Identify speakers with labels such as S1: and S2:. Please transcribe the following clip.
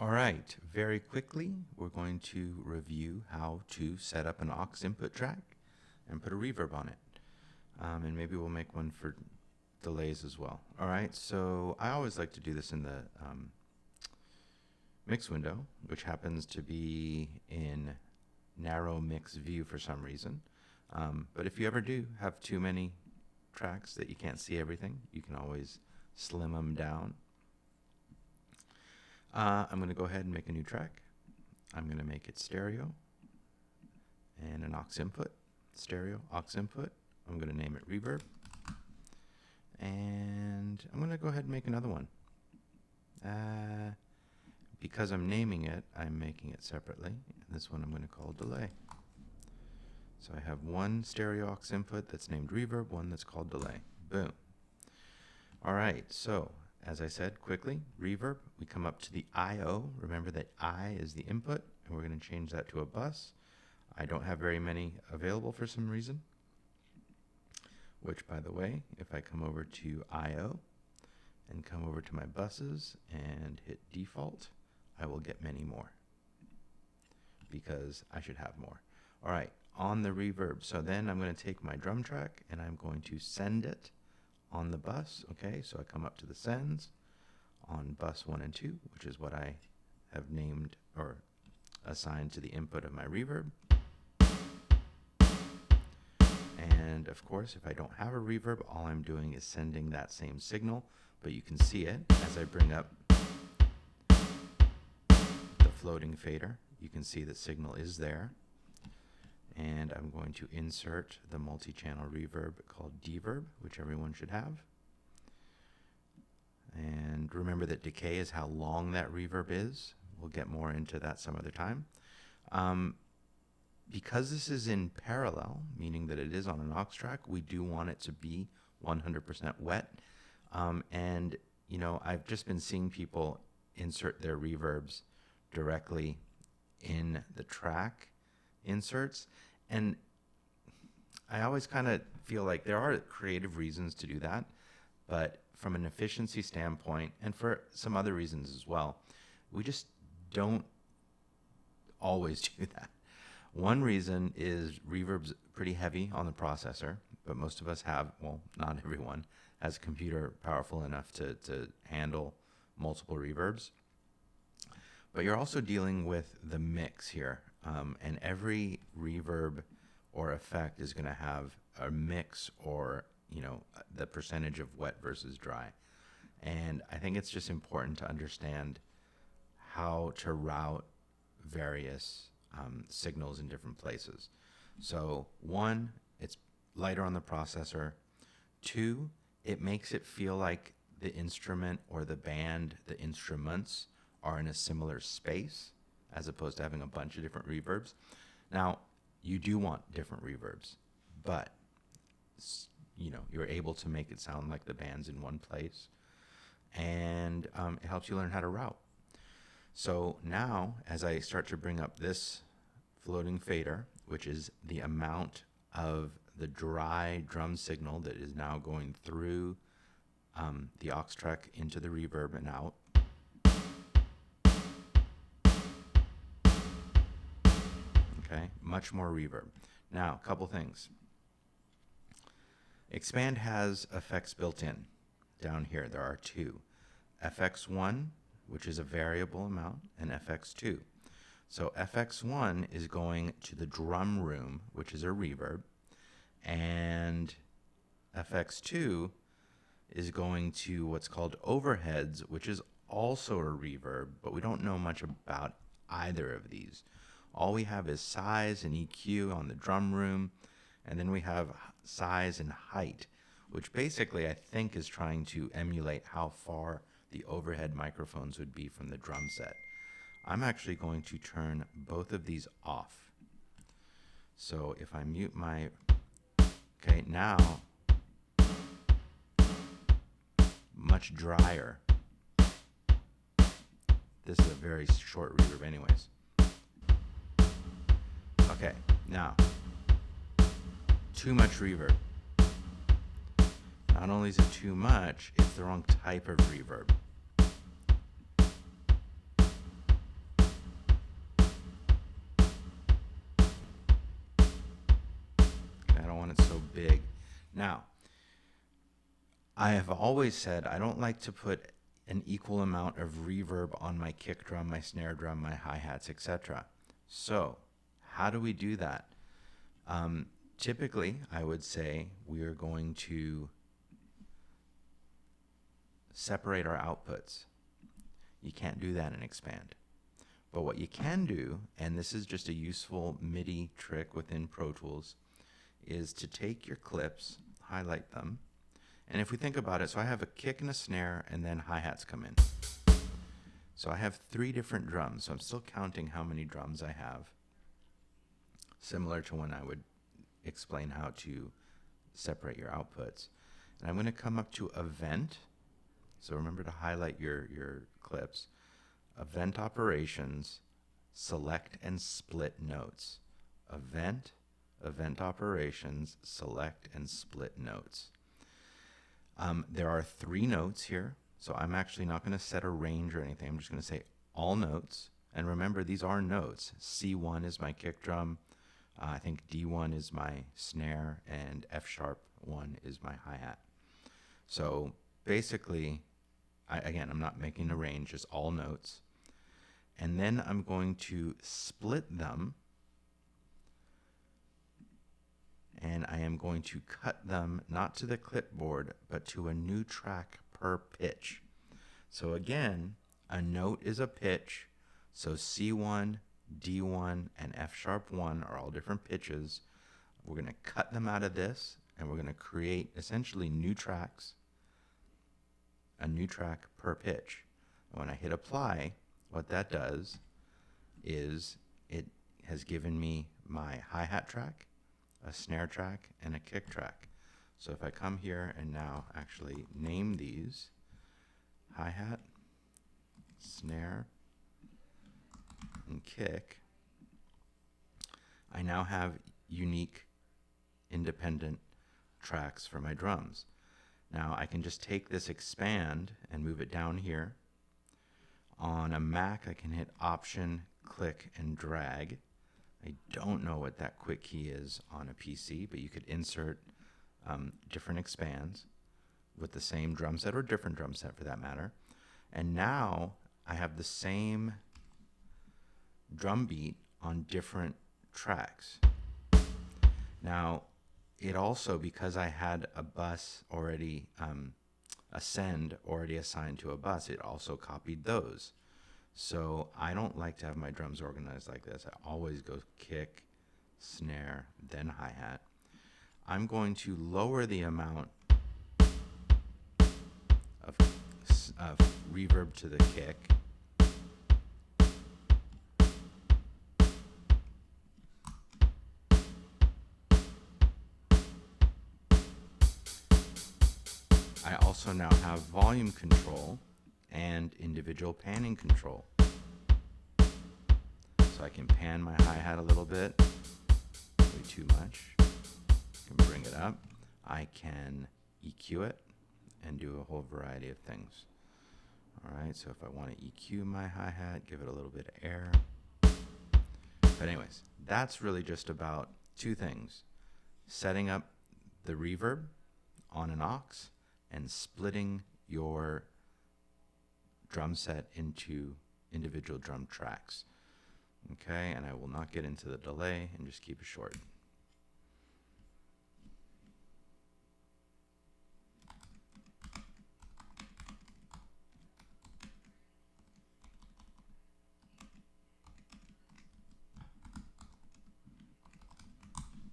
S1: All right, very quickly, we're going to review how to set up an Aux input track and put a reverb on it. And maybe we'll make one for delays as well. All right, so I always like to do this in the mix window, which happens to be in narrow mix view for some reason. But if you ever do have too many tracks that you can't see everything, you can always slim them down. I'm going to go ahead and make a new track. I'm going to make it stereo and an aux input, stereo, aux input. I'm going to name it reverb. And I'm going to go ahead and make another one. Because I'm naming it, I'm making it separately. And this one I'm going to call delay. So I have one stereo aux input that's named reverb, one that's called delay. Boom. All right, so as I said, quickly, reverb, we come up to the I/O. Remember that I is the input, and we're going to change that to a bus. I don't have very many available for some reason, which, by the way, if I come over to I/O and come over to my buses and hit default, I will get many more because I should have more. All right, on the reverb. So then I'm going to take my drum track and I'm going to send it on the bus. Okay, so I come up to the sends on bus 1 and 2, which is what I have named or assigned to the input of my reverb. And of course, if I don't have a reverb, all I'm doing is sending that same signal, but you can see it as I bring up the floating fader. You can see the signal is there. And I'm going to insert the multi-channel reverb called deverb, which everyone should have. And remember that decay is how long that reverb is. We'll get more into that some other time. Because this is in parallel, meaning that it is on an aux track, we do want it to be 100% wet. And, you know, I've just been seeing people insert their reverbs directly in the track inserts. And I always kind of feel like there are creative reasons to do that, but from an efficiency standpoint, and for some other reasons as well, we just don't always do that. One reason is reverb's pretty heavy on the processor, but most of us have, well, not everyone, has a computer powerful enough to handle multiple reverbs. But you're also dealing with the mix here. And every reverb or effect is going to have a mix or, you know, the percentage of wet versus dry. And I think it's just important to understand how to route various signals in different places. So 1, it's lighter on the processor. 2, it makes it feel like the instrument or the band, the instruments are in a similar space, as opposed to having a bunch of different reverbs. Now, you do want different reverbs, but you know, you're able to make it sound like the band's in one place, and it helps you learn how to route. So now, as I start to bring up this floating fader, which is the amount of the dry drum signal that is now going through the aux track into the reverb and out, okay, much more reverb. Now, a couple things. Expand has effects built in. Down here, there are 2. FX1, which is a variable amount, and FX2. So FX1 is going to the drum room, which is a reverb, and FX2 is going to what's called overheads, which is also a reverb, but we don't know much about either of these. All we have is size and EQ on the drum room, and then we have size and height, which basically I think is trying to emulate how far the overhead microphones would be from the drum set. I'm actually going to turn both of these off. So if I mute my, okay, now, much drier. This is a very short reverb anyways. Okay, now, too much reverb. Not only is it too much, it's the wrong type of reverb. big. Now, I have always said I don't like to put an equal amount of reverb on my kick drum, my snare drum, my hi-hats, etc. So how do we do that? Typically, I would say we are going to separate our outputs. You can't do that in Expand. But what you can do, and this is just a useful MIDI trick within Pro Tools, is to take your clips, highlight them, and if we think about it, so I have a kick and a snare, and then hi-hats come in. So I have 3 different drums, so I'm still counting how many drums I have, similar to when I would explain how to separate your outputs. And I'm going to come up to Event, so remember to highlight your clips, Event Operations, Select and Split Notes. Event Operations, Select and Split Notes. There are 3 notes here, so I'm actually not going to set a range or anything. I'm just going to say all notes. And remember, these are notes. C1 is my kick drum. I think D1 is my snare, and F#1 is my hi-hat. So basically, I'm not making a range, just all notes. And then I'm going to split them, and I am going to cut them not to the clipboard, but to a new track per pitch. So again, a note is a pitch, so C1, D1, and F#1 are all different pitches. We're going to cut them out of this, and we're going to create essentially new tracks, a new track per pitch. And when I hit apply, what that does is it has given me my hi-hat track, a snare track, and a kick track. So if I come here and now actually name these hi-hat, snare, and kick, I now have unique independent tracks for my drums. Now I can just take this Expand and move it down here. On a Mac, I can hit Option, click, and drag. I don't know what that quick key is on a PC, but you could insert different expands with the same drum set, or different drum set for that matter. And now I have the same drum beat on different tracks. Now, it also, because I had a bus already, a send already assigned to a bus, it also copied those. So I don't like to have my drums organized like this. I always go kick, snare, then hi-hat. I'm going to lower the amount of reverb to the kick. I also now have volume control and individual panning control. So I can pan my hi-hat a little bit, way too much. I can bring it up. I can EQ it and do a whole variety of things. All right, so if I want to EQ my hi-hat, give it a little bit of air. But anyways, that's really just about 2 things: setting up the reverb on an Aux and splitting your drum set into individual drum tracks. Okay, and I will not get into the delay and just keep it short.